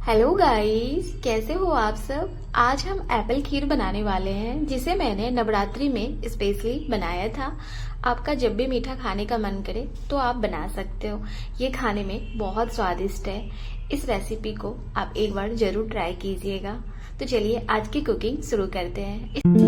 Hello guys, कैसे हो आप सब। आज हम एप्पल खीर बनाने वाले हैं, जिसे मैंने नवरात्रि में स्पेशली बनाया था। आपका जब भी मीठा खाने का मन करे तो आप बना सकते हो। ये खाने में बहुत स्वादिष्ट है। इस रेसिपी को आप एक बार जरूर ट्राई कीजिएगा। तो चलिए आज की कुकिंग शुरू करते हैं।